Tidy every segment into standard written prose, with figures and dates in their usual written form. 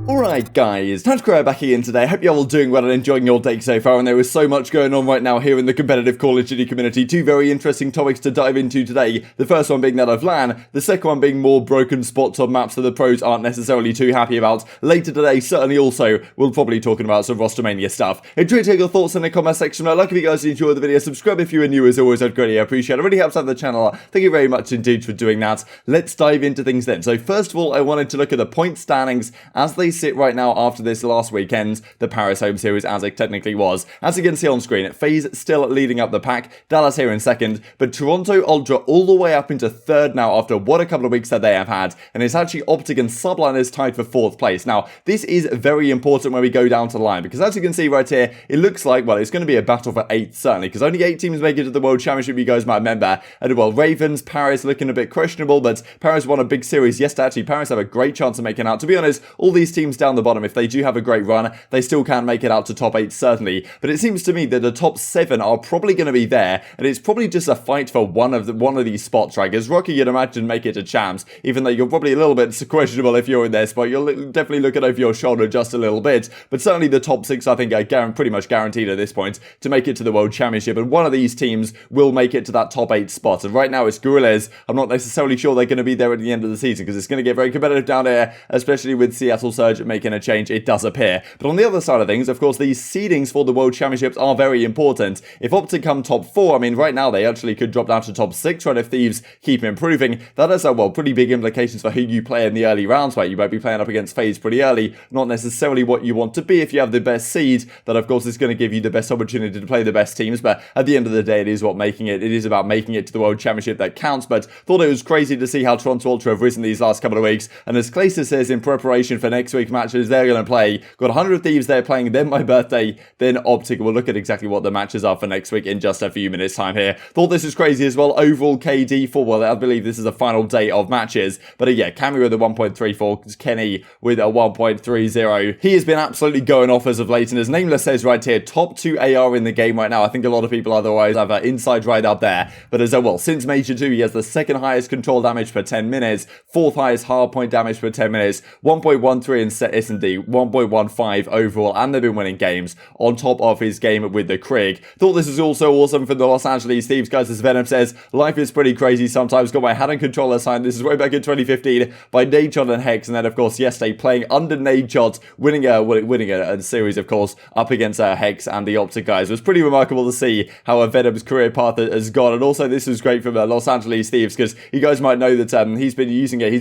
Alright guys, TacticalRab back again today. Hope you're all doing well and enjoying your day so far, and there is so much going on right now here in the competitive Call of Duty community. Two very interesting topics to dive into today. The first one being that of LAN, the second one being more broken spots on maps that the pros aren't necessarily too happy about. Later today, certainly also, we'll probably be talking about some rostermania stuff. Enjoy take your thoughts in the comment section below. Like if you guys enjoyed the video, subscribe if you are new as always, I'd greatly appreciate it. It really helps out the channel. Thank you very much indeed for doing that. Let's dive into things then. So first of all, I wanted to look at the point standings as they sit right now after this last weekend, the Paris home series as it technically was. As you can see on screen, FaZe still leading up the pack, Dallas here in second, but Toronto Ultra all the way up into third now after what a couple of weeks that they have had, and it's actually OpTic and Subliners tied for fourth place. Now, this is very important when we go down to the line, because as you can see right here, it looks like, well, it's going to be a battle for 8th, certainly, because only 8 teams make it to the World Championship, you guys might remember, and well, Ravens, Paris looking a bit questionable, but Paris won a big series yesterday. Actually, Paris have a great chance of making out. To be honest, all these teams down the bottom, if they do have a great run, they still can make it out to top 8 certainly, but it seems to me that the top 7 are probably going to be there, and it's probably just a fight for one of these spots, right? Because Rokkr, you'd imagine, make it to champs, even though you're probably a little bit questionable if you're in their spot. You're definitely looking over your shoulder just a little bit, but certainly the top 6 I think are pretty much guaranteed at this point to make it to the World Championship, and one of these teams will make it to that top 8 spot, and right now it's Gorillas. I'm not necessarily sure they're going to be there at the end of the season, because it's going to get very competitive down there, especially with Seattle Surge making a change, it does appear. But on the other side of things, of course, these seedings for the World Championships are very important. If OpTic come top 4, I mean, right now they actually could drop down to top 6, right, if Thieves keep improving. That has, well, pretty big implications for who you play in the early rounds, right? You might be playing up against FaZe pretty early, not necessarily what you want to be if you have the best seed. That, of course, is going to give you the best opportunity to play the best teams, but at the end of the day, it is about making it to the World Championship that counts. But thought it was crazy to see how Toronto Ultra have risen these last couple of weeks, and as Clayster says, in preparation for next week's matches they're going to play, got 100 Thieves they're playing, then my birthday, then OpTic. We'll look at exactly what the matches are for next week in just a few minutes time here. Thought this was crazy as well. Overall KD for, well, I believe this is the final day of matches, but yeah, Cammy with a 1.34, Kenny with a 1.30. He has been absolutely going off as of late, and as Nameless says right here, top 2 AR in the game right now. I think a lot of people otherwise have an inside right up there, but as well, since Major 2, he has the second highest control damage per 10 minutes, fourth highest hard point damage per 10 minutes, 1.13 in set S&D, 1.15 overall, and they've been winning games on top of his game with the Krieg. Thought this was also awesome for the Los Angeles Thieves guys, as Venom says, life is pretty crazy sometimes. Got my hand and controller signed. This is way back in 2015 by Nadeshot and Hecz, and then of course yesterday playing under Nadeshot, winning a series, of course, up against Hecz and the OpTic guys. It was pretty remarkable to see how Venom's career path has gone, and also this was great from Los Angeles Thieves, because you guys might know that he's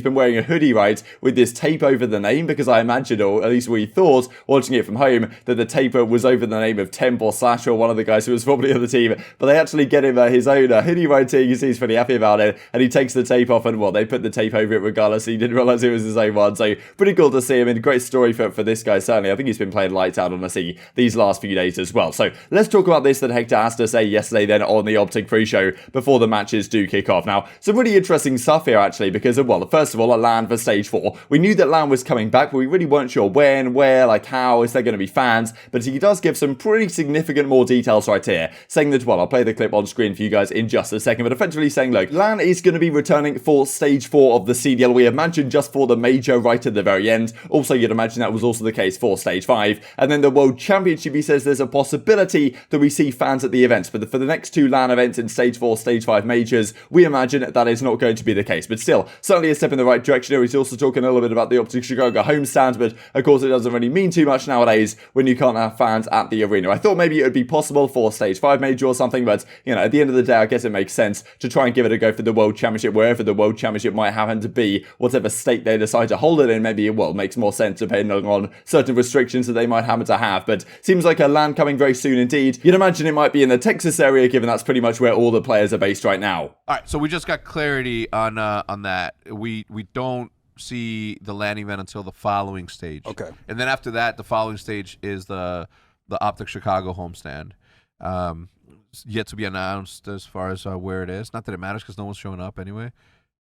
been wearing a hoodie, right, with this tape over the name, because I imagined, or at least we thought, watching it from home, that the tape was over the name of Temp or Slash or one of the guys who was probably on the team, but they actually get him his own hoodie right here. You see he's pretty happy about it, and he takes the tape off, and well, they put the tape over it regardless. He didn't realize it was his own one, so pretty cool to see him. And great story for this guy, certainly. I think he's been playing lights out, honestly, these last few days as well. So let's talk about this that Hector has to say yesterday then on the OpTic pre-show before the matches do kick off. Now, some really interesting stuff here actually, because well, first of all, a LAN for stage 4. We knew that LAN was coming back, but we really weren't sure when, where, like how, is there going to be fans, but he does give some pretty significant more details right here, saying that, well, I'll play the clip on screen for you guys in just a second, but effectively saying, look, LAN is going to be returning for stage 4 of the CDL. We imagine just for the major right at the very end. Also, you'd imagine that was also the case for stage 5. And then the World Championship, he says there's a possibility that we see fans at the events, but for the next 2 LAN events in stage 4, stage 5 majors, we imagine that is not going to be the case, but still, certainly a step in the right direction here. He's also talking a little bit about the OpTic Chicago homestand, but of course it doesn't really mean too much nowadays when you can't have fans at the arena. I thought maybe it would be possible for stage 5 major or something, but you know, at the end of the day, I guess it makes sense to try and give it a go for the World Championship, wherever the World Championship might happen to be, whatever state they decide to hold it in. Maybe it makes more sense depending on certain restrictions that they might happen to have, but seems like a LAN coming very soon indeed. You'd imagine it might be in the Texas area, given that's pretty much where all the players are based right now. All right, so we just got clarity on that. We don't see the LAN event until the following stage. Okay. And then after that, the following stage is the OpTic Chicago homestand. Yet to be announced as far as where it is. Not that it matters because no one's showing up anyway.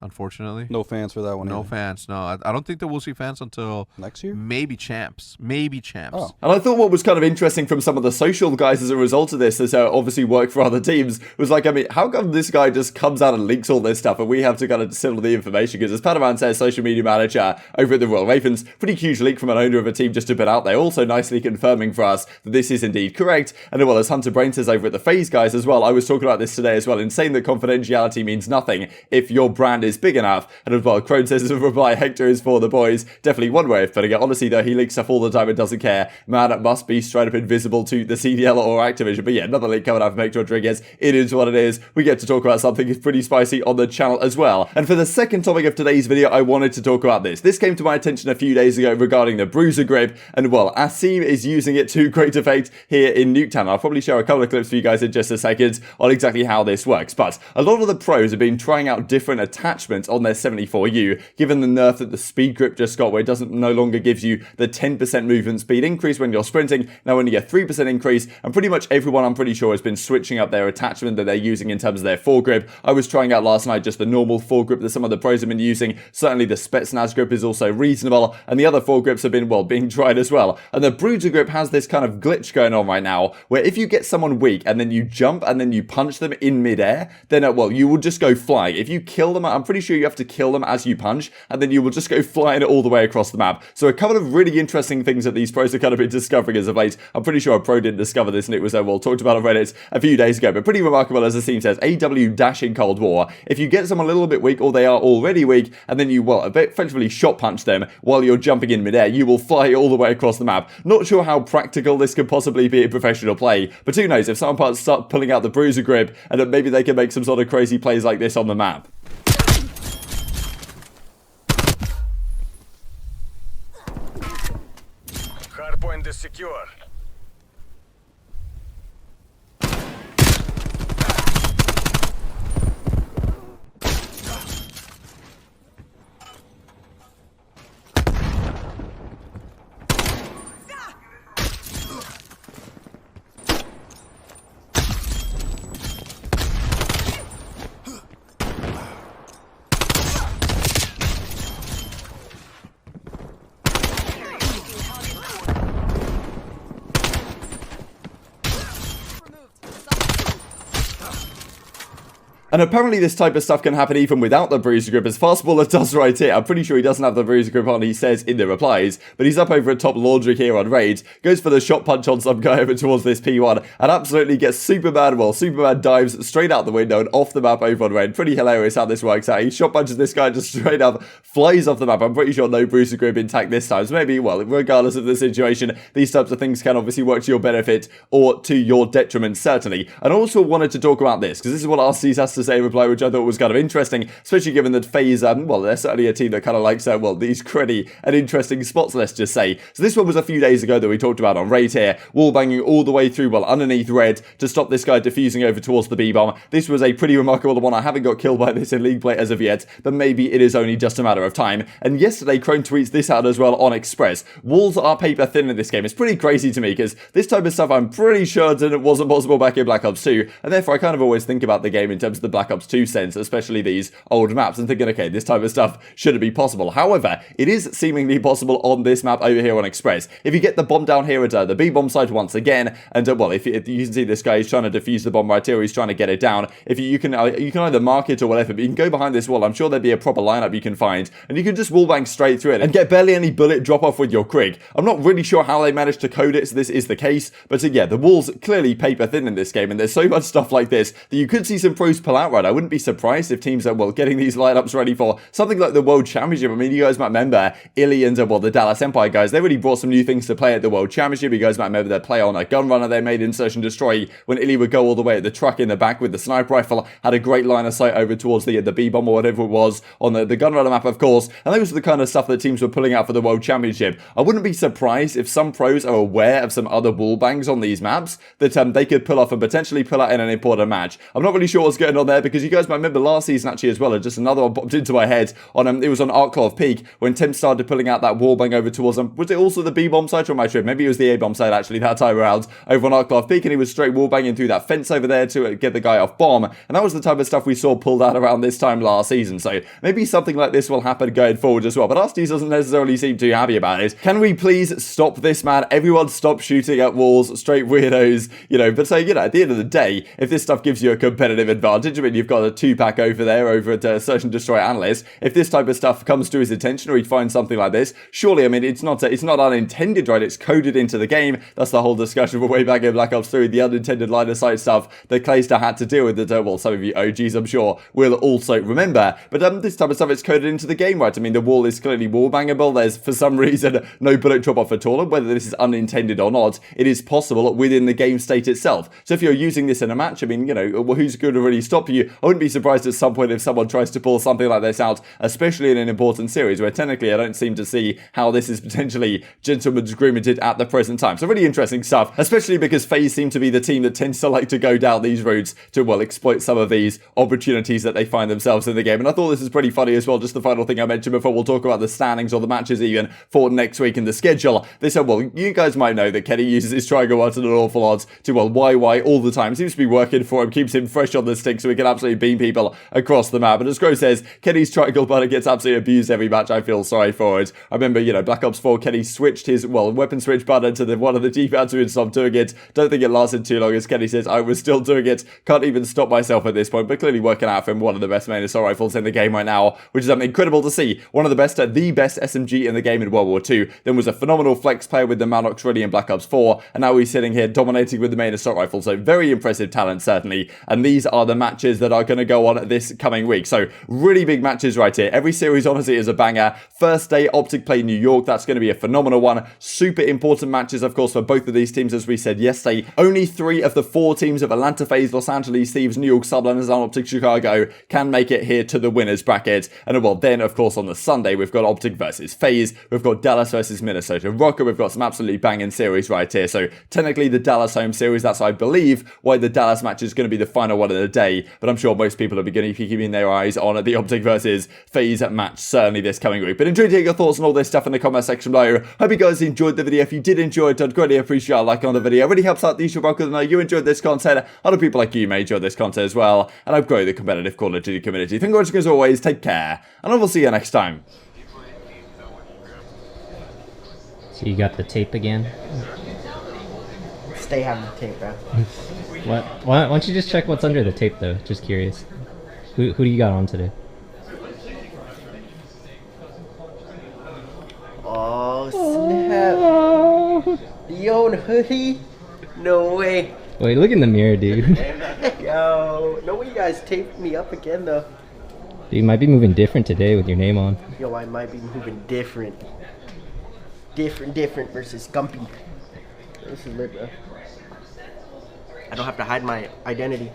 unfortunately. No fans for that one. No either. fans. No, I don't think that we'll see fans until next year. Maybe champs. Maybe champs. Oh. And I thought what was kind of interesting from some of the social guys as a result of this, as obviously work for other teams, was like, I mean, how come this guy just comes out and leaks all this stuff and we have to kind of dissemble the information? Because as Padawan says, social media manager over at the Royal Ravens, pretty huge leak from an owner of a team just a bit out there, also nicely confirming for us that this is indeed correct. And well, as Hunter Brain says over at the FaZe guys as well, I was talking about this today as well, in saying that confidentiality means nothing if your brand is big enough. And as well, Crone says as a reply, Hector is for the boys. Definitely one way of putting it. Honestly though, he leaks stuff all the time and doesn't care. Man, it must be straight up invisible to the CDL or Activision. But yeah, another leak coming out from Hector Rodriguez. It is what it is. We get to talk about something pretty spicy on the channel as well. And for the second topic of today's video, I wanted to talk about this. This came to my attention a few days ago regarding the Bruiser grip. And well, Asim is using it to great effect here in Nuketown. I'll probably share a couple of clips for you guys in just a second on exactly how this works. But a lot of the pros have been trying out different attachments on their 74U, given the nerf that the speed grip just got, where it doesn't no longer gives you the 10% movement speed increase when you're sprinting, now only a 3% increase, and pretty much everyone, I'm pretty sure, has been switching up their attachment that they're using in terms of their foregrip. I was trying out last night just the normal foregrip that some of the pros have been using. Certainly the Spetsnaz grip is also reasonable, and the other foregrips have been, well, being tried as well. And the Bruiser grip has this kind of glitch going on right now, where if you get someone weak and then you jump and then you punch them in midair, then, well, you will just go flying. If you kill them, I'm pretty sure you have to kill them as you punch, and then you will just go flying all the way across the map. So a couple of really interesting things that these pros have kind of been discovering as of late. I'm pretty sure a pro didn't discover this, and it was, well, talked about on Reddit a few days ago, but pretty remarkable, as the team says. AW Dash in Cold War. If you get someone a little bit weak, or they are already weak, and then you, well, effectively shot punch them while you're jumping in midair, you will fly all the way across the map. Not sure how practical this could possibly be in professional play, but who knows, if someone start pulling out the Bruiser grip, and maybe they can make some sort of crazy plays like this on the map. Hardpoint is secure. And apparently this type of stuff can happen even without the Bruiser grip, as Fastballer does right here. I'm pretty sure he doesn't have the Bruiser grip on, he says in the replies, but he's up over at top laundry here on Raid, goes for the shot punch on some guy over towards this P1, and absolutely gets Superman, well, Superman dives straight out the window and off the map over on Raid. Pretty hilarious how this works out. He shot punches this guy just straight up, flies off the map. I'm pretty sure no Bruiser grip intact this time, so maybe, well, regardless of the situation, these types of things can obviously work to your benefit or to your detriment, certainly. And I also wanted to talk about this, because this is what Arcitys has to say in reply, which I thought was kind of interesting, especially given that FaZe, well, they're certainly a team that kind of likes, well, these cruddy and interesting spots, let's just say. So this one was a few days ago that we talked about on Raid here, wall banging all the way through, well, underneath Red to stop this guy defusing over towards the B-bomb. This was a pretty remarkable one. I haven't got killed by this in League play as of yet, but maybe it is only just a matter of time. And yesterday, Crone tweets this out as well on Express. Walls are paper thin in this game. It's pretty crazy to me, because this type of stuff I'm pretty sure that it wasn't possible back in Black Ops 2, and therefore I kind of always think about the game in terms of the Black Ops 2 sense, especially these old maps, and thinking, okay, this type of stuff shouldn't be possible. However, it is seemingly possible on this map over here on Express. If you get the bomb down here at the B-bomb site once again, and well, if you can see this guy is trying to defuse the bomb right here, he's trying to get it down. If you can either mark it or whatever, but you can go behind this wall. I'm sure there'd be a proper lineup you can find, and you can just wallbang straight through it and get barely any bullet drop off with your Krig. I'm not really sure how they managed to code it so this is the case, but yeah, the wall's clearly paper thin in this game, and there's so much stuff like this that you could see some pros pull out right. I wouldn't be surprised if teams are, well, getting these lineups ready for something like the World Championship. I mean, you guys might remember ILLey and, well, the Dallas Empire guys, they really brought some new things to play at the World Championship. You guys might remember their play on a gun runner they made in Search and Destroy, when ILLey would go all the way at the truck in the back with the sniper rifle, had a great line of sight over towards the B-bomb or whatever it was on the gun runner map, of course, and those are the kind of stuff that teams were pulling out for the World Championship. I wouldn't be surprised if some pros are aware of some other wall bangs on these maps that they could pull off and potentially pull out in an important match. I'm not really sure what's going on there because you guys might remember last season actually as well, and just another one popped into my head on it was on Arcitys Peak when Tim started pulling out that wallbang over towards them. Was it also the B-bomb side or my trip? Maybe it was the A-bomb side actually that time around over on Arcitys Peak, and he was straight wallbanging through that fence over there to get the guy off bomb, and that was the type of stuff we saw pulled out around this time last season. So maybe something like this will happen going forward as well, but Arcitys doesn't necessarily seem too happy about it. Can we please stop this, man? Everyone stop shooting at walls, straight weirdos, you know. But so, you know, at the end of the day, if this stuff gives you a competitive advantage, I mean, you've got a 2-pack over there over at Search and Destroy Analyst. If this type of stuff comes to his attention or he finds something like this, surely, I mean, it's not unintended, right? It's coded into the game. That's the whole discussion from way back in Black Ops 3, the unintended line of sight stuff that Priestahh had to deal with that, well, some of you OGs, I'm sure, will also remember. But this type of stuff is coded into the game, right? I mean, the wall is clearly wall bangable. There's, for some reason, no bullet drop off at all. And whether this is unintended or not, it is possible within the game state itself. So if you're using this in a match, I mean, you know, well, who's going to really stop you? I wouldn't be surprised at some point if someone tries to pull something like this out, especially in an important series where technically I don't seem to see how this is potentially gentleman's agreemented at the present time. So really interesting stuff, especially because FaZe seem to be the team that tends to like to go down these routes to, well, exploit some of these opportunities that they find themselves in the game. And I thought this is pretty funny as well. Just the final thing I mentioned before we'll talk about the standings or the matches even for next week in the schedule. They said, well, you guys might know that Kenny uses his triangle button an awful lot to, well, YY all the time. Seems to be working for him, keeps him fresh on the stick so he can absolutely beam people across the map. And as Gro says, Kenny's triangle button gets absolutely abused every match. I feel sorry for it. I remember, you know, Black Ops 4, Kenny switched his, well, weapon switch button to one of the D-pads and stopped doing it. Don't think it lasted too long. As Kenny says, I was still doing it. Can't even stop myself at this point, but clearly working out for him. One of the best main assault rifles in the game right now, which is incredible to see. One of the best SMG in the game in World War II. Then was a phenomenal flex player with the Manox ready in Black Ops 4, and now he's sitting here dominating with the main assault rifle. So very impressive talent, certainly. And these are the matches that are going to go on this coming week. So really big matches right here. Every series, honestly, is a banger. First day, OpTic play New York. That's going to be a phenomenal one. Super important matches, of course, for both of these teams, as we said yesterday. Only 3 of the 4 teams of Atlanta FaZe, Los Angeles Thieves, New York Subliners, and OpTic Chicago can make it here to the winners bracket. And well, then, of course, on the Sunday, we've got OpTic versus FaZe. We've got Dallas versus Minnesota Rokkr. We've got some absolutely banging series right here. So technically the Dallas home series, that's, I believe, why the Dallas match is going to be the final one of the day. But I'm sure most people are beginning to keeping their eyes on the OpTic versus FaZe match, certainly this coming week. But enjoy to hear your thoughts on all this stuff in the comment section below. Hope you guys enjoyed the video. If you did enjoy it, I'd greatly appreciate a like on the video. It really helps out the YouTube rockers to know you enjoyed this content. Other people like you may enjoy this content as well. And I've grown the competitive Call of Duty community. Thank you very much, as always. Take care. And I will see you next time. So you got the tape again? Stay having the tape, bro. What? Why don't you just check what's under the tape, though? Just curious. Who do you got on today? Oh, snap. Yo, hoodie? No way. Wait, look in the mirror, dude. Yo, no way you guys taped me up again, though. You might be moving different today with your name on. Yo, I might be moving different. Different versus Scumpy. This is lit, bro. I don't have to hide my identity.